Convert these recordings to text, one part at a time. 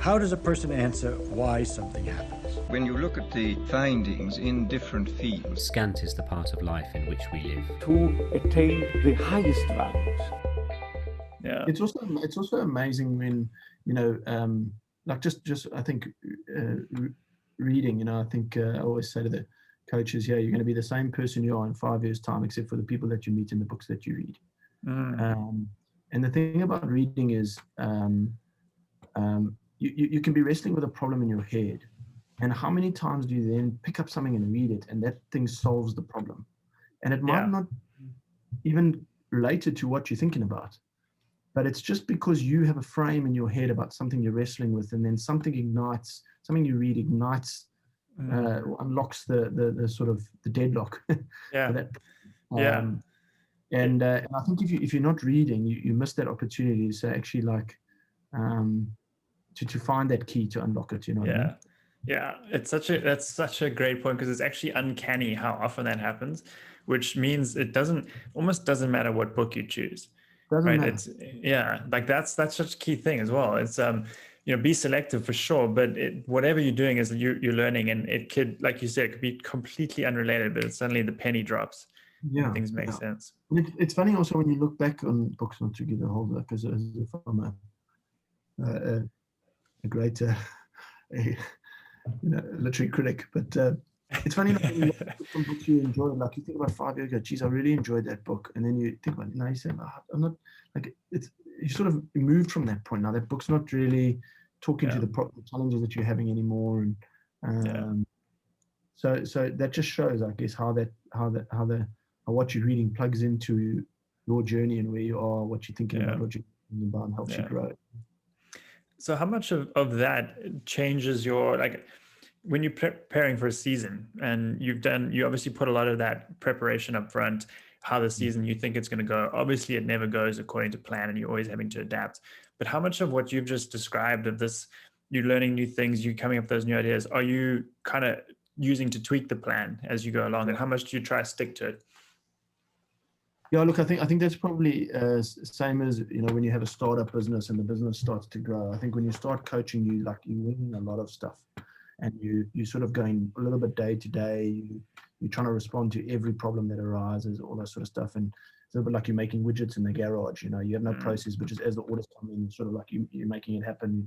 How does a person answer why something happens? When you look at the findings in different fields, Scant is the part of life in which we live. To attain the highest values. Yeah. It's also amazing when, like just I think reading, I think I always say to the coaches, you're going to be the same person you are in 5 years' time, except for the people that you meet in the books that you read. And the thing about reading is you can be wrestling with a problem in your head, and how many times do you then pick up something and read it, and that thing solves the problem, and it might not even related to what you're thinking about, but it's just because you have a frame in your head about something you're wrestling with, and then something you read ignites, unlocks the sort of the deadlock. And I think if you're not reading, you miss that opportunity to actually to find that key to unlock it. What I mean? Yeah, that's such a great point, because it's actually uncanny how often that happens, which means it almost doesn't matter what book you choose. Doesn't matter. It's that's such a key thing as well. It's be selective for sure, but whatever you're doing is you're learning, and it could, like you said, it could be completely unrelated, but suddenly the penny drops. And things make sense. It's funny also when you look back on books, not to give a whole look as if I'm a great literary critic, but it's funny when you look at some books you enjoy, like you think about 5 years ago, geez, I really enjoyed that book, and then you think about it now, you say, I'm not, like, it's, you sort of moved from that point. Now that book's not really talking to the challenges that you're having anymore, and so that just shows, I guess, how what you're reading plugs into your journey and where you are, what you're thinking about, what you're thinking about, and helps you grow. So how much of that changes your, like, when you're preparing for a season, and you obviously put a lot of that preparation up front, how the season you think it's going to go. Obviously it never goes according to plan, and you're always having to adapt. But how much of what you've just described of this, you're learning new things, you're coming up with those new ideas, are you kind of using to tweak the plan as you go along, and how much do you try to stick to it? Yeah, look, I think that's probably same as, when you have a startup business and the business starts to grow. I think when you start coaching, you win a lot of stuff, and you sort of going a little bit day to day. You're trying to respond to every problem that arises, all that sort of stuff. And it's a little bit like you're making widgets in the garage. You have no process, but just as the orders come in, sort of like you're making it happen.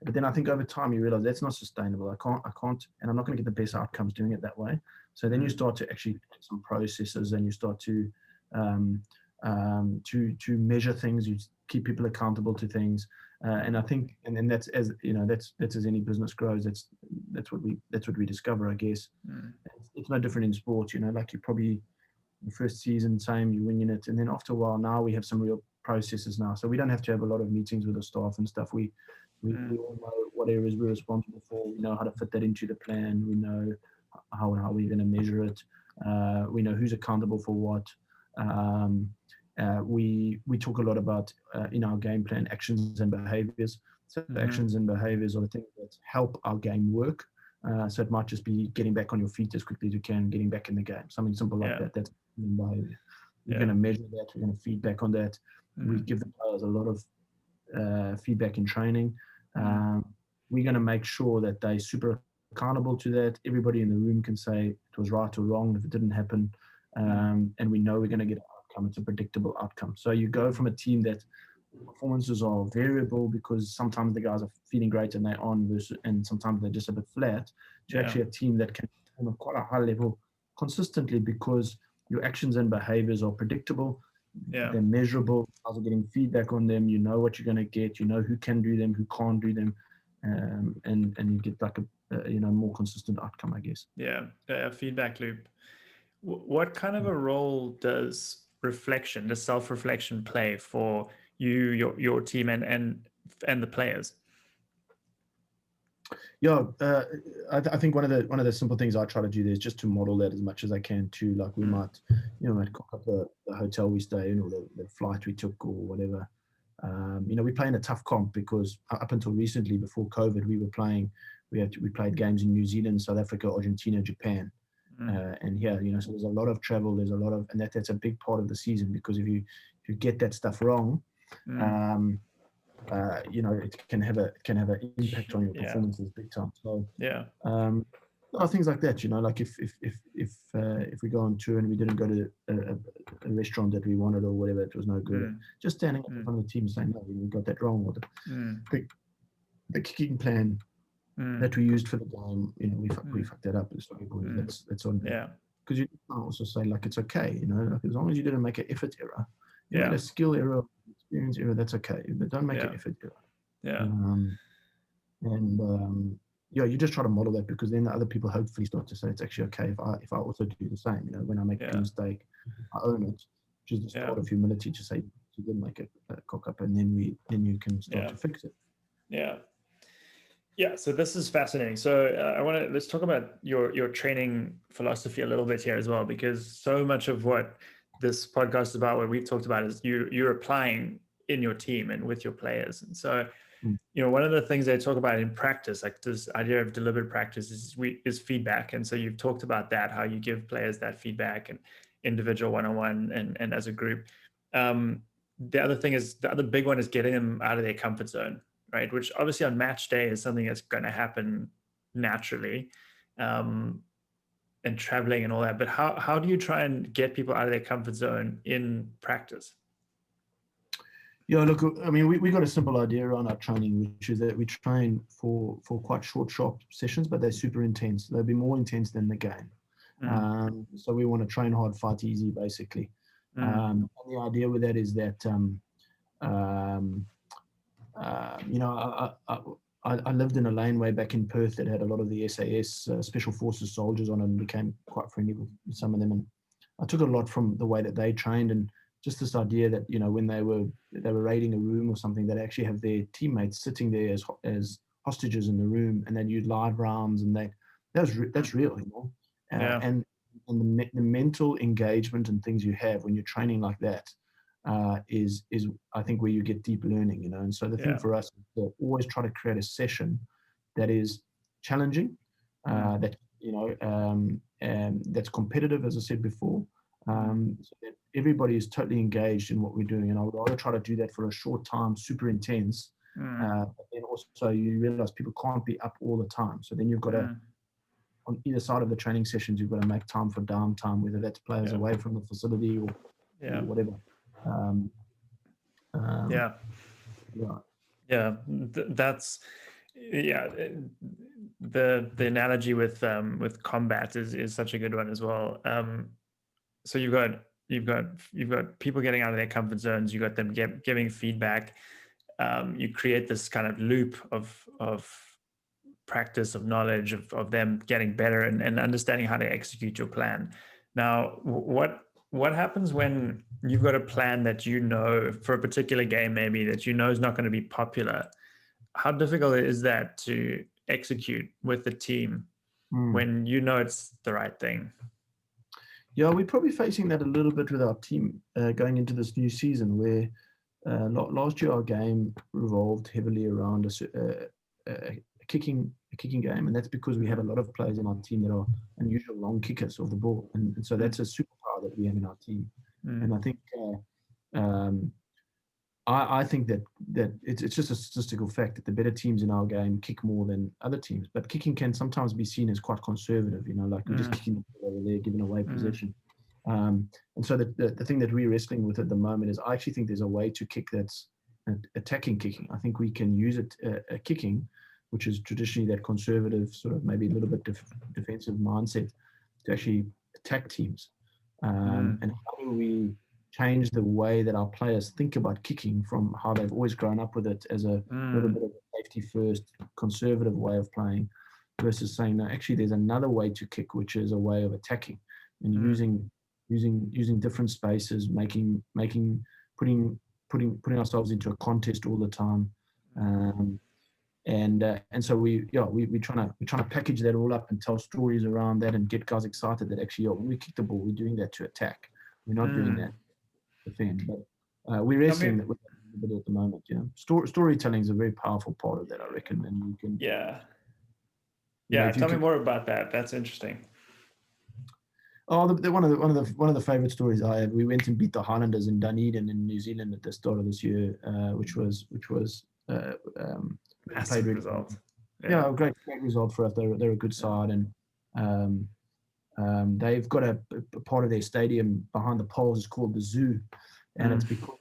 But then I think over time you realize that's not sustainable. I can't, and I'm not going to get the best outcomes doing it that way. So then you start to actually put some processes, and you start to measure things. You keep people accountable to things, and I think, and that's as that's as any business grows. That's what we discover, I guess. It's no different in sports. Like you probably the first season, same, you're winging it, and then after a while, now we have some real processes now, so we don't have to have a lot of meetings with the staff and stuff. We all know what areas we're responsible for. We know how to fit that into the plan. We know how we're going to measure it. We know who's accountable for what. We talk a lot about in our game plan actions and behaviors. So actions and behaviors are the things that help our game work. So it might just be getting back on your feet as quickly as you can, getting back in the game, something simple like that. That's behavior. We're going to measure that. We're going to feedback on that. We give the players a lot of feedback in training. We're going to make sure that they're super accountable to that. Everybody in the room can say it was right or wrong if it didn't happen. And we know we're going to get an outcome. It's a predictable outcome. So you go from a team that performances are variable because sometimes the guys are feeling great and they're on, and sometimes they're just a bit flat, to actually a team that can perform at quite a high level consistently because your actions and behaviors are predictable. They're measurable. Guys are getting feedback on them. You know what you're going to get. You know who can do them, who can't do them, and you get like a more consistent outcome, I guess. Feedback loop. What kind of a role does self-reflection play for you, your team, and the players? I think one of the simple things I try to do there is just to model that as much as I can too. Like we might cook up the hotel we stay in, or the flight we took, or whatever. We play in a tough comp because up until recently, before COVID, we played games in New Zealand, South Africa, Argentina, Japan. And here, so there's a lot of travel, and that's a big part of the season, because if you get that stuff wrong, it can have an impact on your performances big time. So Yeah. things like that, like if we go on tour and we didn't go to a restaurant that we wanted or whatever, it was no good. Just standing up in front of the team saying, no, we got that wrong, or the kicking plan that we used for the game, we fucked that up. Sorry, boys, that's on. Yeah. Because you can also say, like, it's okay, like, as long as you didn't make an effort error, you Yeah. made a skill error, experience error, that's okay, but don't make an effort error. Yeah. You just try to model that, because then the other people hopefully start to say it's actually okay if I also do the same. When I make a mistake, I own it, which is the start of humility, to say you didn't make a cock up, and then you can start to fix it. Yeah. Yeah, so this is fascinating. So let's talk about your training philosophy a little bit here as well, because so much of what this podcast is about, what we've talked about, is you're applying in your team and with your players. And so, one of the things they talk about in practice, like this idea of deliberate practice, is feedback. And so you've talked about that, how you give players that feedback, and individual, one-on-one, and as a group. The other big one is getting them out of their comfort zone. Right, which obviously on match day is something that's going to happen naturally, and traveling and all that. But how do you try and get people out of their comfort zone in practice? Yeah, look, I mean, we got a simple idea around our training, which is that we train for quite short, sharp sessions, but they're super intense. They'll be more intense than the game. So we want to train hard, fight easy, basically. And the idea with that is that I lived in a laneway back in Perth that had a lot of the SAS Special Forces soldiers on it, and became quite friendly with some of them. And I took a lot from the way that they trained, and just this idea that when they were raiding a room or something, they'd actually have their teammates sitting there as hostages in the room, and they'd use live rounds, and that's real, and the mental engagement and things you have when you're training like that. Is I think where you get deep learning, and so the thing for us is to always try to create a session that is challenging, that that's competitive, as I said before, so that everybody is totally engaged in what we're doing. And I would rather try to do that for a short time, super intense, but then also you realize people can't be up all the time, so then you've got to, on either side of the training sessions, you've got to make time for downtime, whether that's players away from the facility or whatever. That's the analogy with combat is such a good one as well. So you've got people getting out of their comfort zones. You got them giving feedback. You create this kind of loop of practice, of knowledge, of them getting better and understanding how to execute your plan. Now, what happens when you've got a plan that for a particular game, maybe that is not going to be popular? How difficult is that to execute with the team when it's the right thing? Yeah, we're probably facing that a little bit with our team going into this new season, where last year our game revolved heavily around a kicking game, and that's because we have a lot of players in our team that are unusual long kickers of the ball, and so that's a superpower that we have in our team. And I think I think that it's just a statistical fact that the better teams in our game kick more than other teams, but kicking can sometimes be seen as quite conservative, like we're just kicking over there, giving away possession. And so the thing that we're wrestling with at the moment is, I actually think there's a way to kick that's attacking kicking. I think we can use it kicking, which is traditionally that conservative, sort of maybe a little bit defensive mindset, to actually attack teams. And how do we change the way that our players think about kicking from how they've always grown up with it as a little bit of a safety first, conservative way of playing, versus saying, no, actually there's another way to kick, which is a way of attacking and using different spaces, putting ourselves into a contest all the time. And so we're trying to package that all up and tell stories around that and get guys excited that actually, when we kick the ball, we're doing that to attack. We're not doing that to defend. But we're wrestling with that a bit at the moment. Storytelling is a very powerful part of that, I reckon. And you can tell me more about that. That's interesting. Oh, one of the favorite stories I have. We went and beat the Highlanders in Dunedin in New Zealand at the start of this year, which was Massive result. Yeah, great result for us. They're a good side, and they've got a part of their stadium behind the poles is called the zoo, and it's because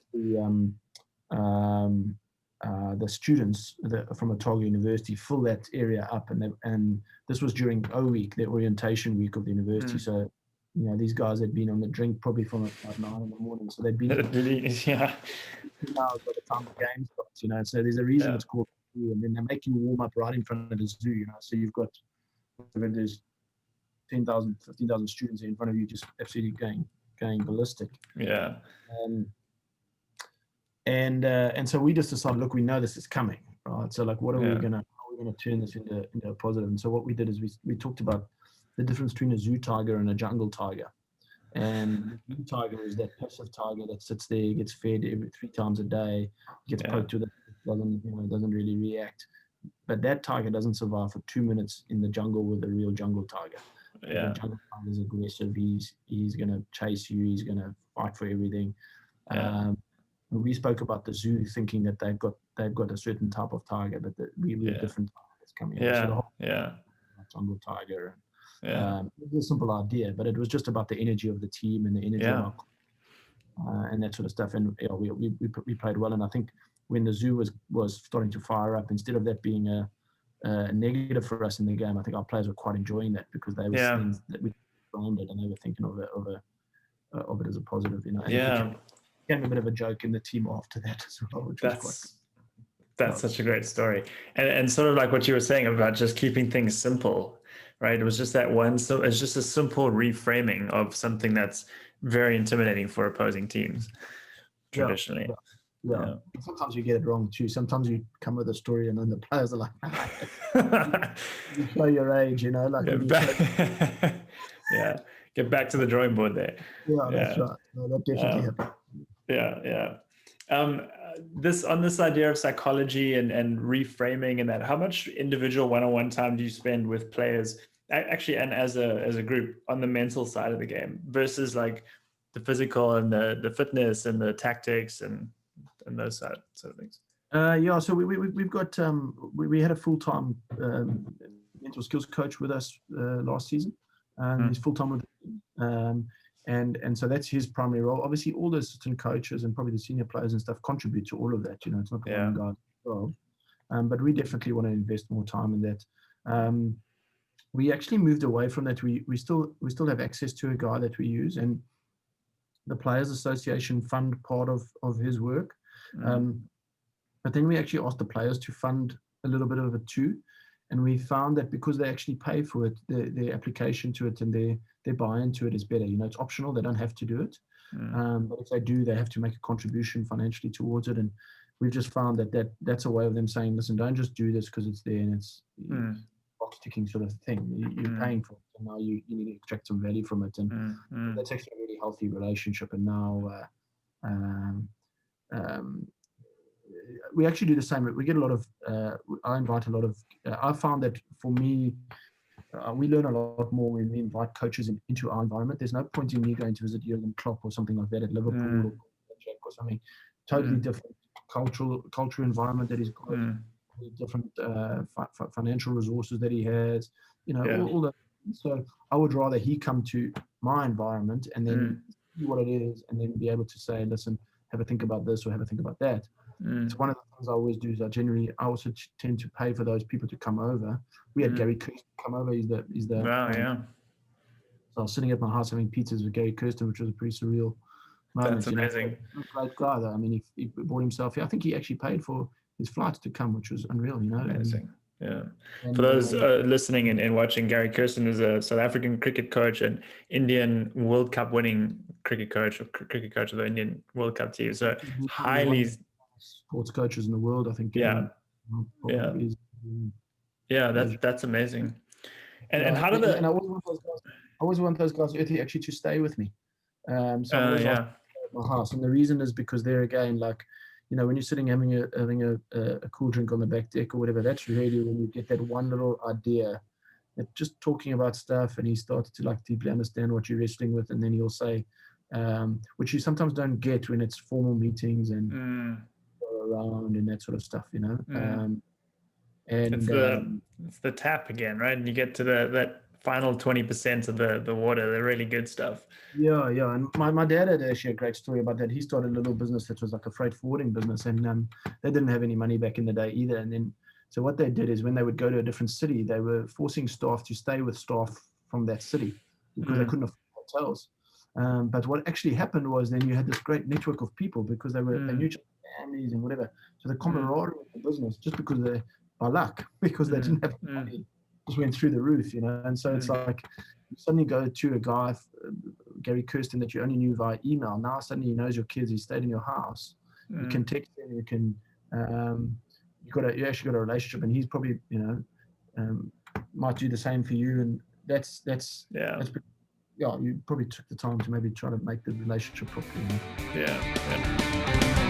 the students from Otago University fill that area up, and this was during O week, the orientation week of the university. So, these guys had been on the drink probably from about 9 in the morning, so they'd been Yeah. 2 hours by the time the game starts. So there's a reason it's called the zoo, and then they make you warm up right in front of the zoo. So you've got there's 10,000, 15,000 students in front of you, just absolutely going ballistic. Yeah. And so we just decided, look, we know this is coming, right? So like, how are we gonna turn this into a positive? And so what we did is we talked about the difference between a zoo tiger and a jungle tiger. And the zoo tiger is that passive tiger that sits there, gets fed 3 times a day, gets poked with it, doesn't really react. But that tiger doesn't survive for 2 minutes in the jungle with a real jungle tiger. Yeah. The jungle tiger is aggressive. He's gonna chase you. He's gonna fight for everything. We spoke about the zoo, thinking that they've got a certain type of tiger, but we have different tigers coming in. So the whole jungle tiger. It was a simple idea, but it was just about the energy of the team and the energy of and that sort of stuff. And we played well. And I think when the zoo was starting to fire up, instead of that being a negative for us in the game, I think our players were quite enjoying that, because they were seeing that we grounded, and they were thinking of it as a positive. And it became a bit of a joke in the team after that as well, which was quite good. That's such a great story. And sort of like what you were saying about just keeping things simple, right? It was just that one. So it's just a simple reframing of something that's very intimidating for opposing teams traditionally. Yeah. Sometimes you get it wrong too. Sometimes you come with a story and then the players are like, you show your age, like. Get back to the drawing board there. Yeah, that's right. No, that definitely happened. This idea of psychology and reframing, and that, how much individual one-on-one time do you spend with players actually, and as a group, on the mental side of the game versus like the physical and the fitness and the tactics and those sort of things? So we've got we had a full-time mental skills coach with us last season. He's full-time with and so that's his primary role. Obviously, all the assistant coaches and probably the senior players and stuff contribute to all of that. It's not one guy's job, but we definitely want to invest more time in that. We actually moved away from that. We still have access to a guy that we use, and the Players Association fund part of his work. But then we actually asked the players to fund a little bit of it too. And we found that because they actually pay for it, their application to it and their buy-in to it is better. It's optional. They don't have to do it. But if they do, they have to make a contribution financially towards it. And we've just found that's a way of them saying, listen, don't just do this because it's there and it's box ticking sort of thing. You're paying for it. And now you need to extract some value from it. And that's actually a really healthy relationship. And now we actually do the same. We get a lot of, I invite a lot of, I found that for me, we learn a lot more when we invite coaches into our environment. There's no point in me going to visit Jurgen Klopp or something like that at Liverpool or something. Totally different cultural environment that he's got, different financial resources that he has, all that. So I would rather he come to my environment and then see what it is and then be able to say, listen, have a think about this or have a think about that. It's one of the things I always do is I also tend to pay for those people to come over. We had Gary Kirsten come over. He's the So I was sitting at my house having pizzas with Gary Kirsten, which was a pretty surreal moment. That's amazing. Great guy though. I mean, he brought himself here. I think he actually paid for his flights to come, which was unreal. Amazing. And for those listening and watching, Gary Kirsten is a South African cricket coach and Indian World Cup winning cricket coach of the Indian World Cup team. So highly sports coaches in the world, I think. That's amazing. And how did I always want those guys actually to stay with me. So at my house, and the reason is because they're again like, when you're sitting having a cool drink on the back deck or whatever, that's really when you get that one little idea that just talking about stuff, and he started to like deeply understand what you're wrestling with, and then he'll say, which you sometimes don't get when it's formal meetings and around and that sort of stuff, and it's the tap again, right? And you get to that final 20% of the water, the really good stuff. Yeah. And my dad had actually a great story about that. He started a little business that was like a freight forwarding business, and they didn't have any money back in the day either. And then, so what they did is when they would go to a different city, they were forcing staff to stay with staff from that city because they couldn't afford hotels. But what actually happened was then you had this great network of people because they knew each other's families and whatever. So the camaraderie of the business, just because by luck, because they didn't have money, just went through the roof, And so it's like you suddenly go to a guy, Gary Kirsten, that you only knew via email. Now suddenly he knows your kids. He stayed in your house. You can text him. You can. You actually got a relationship, and he's probably might do the same for you. And that's you probably took the time to maybe try to make the relationship properly. Yeah.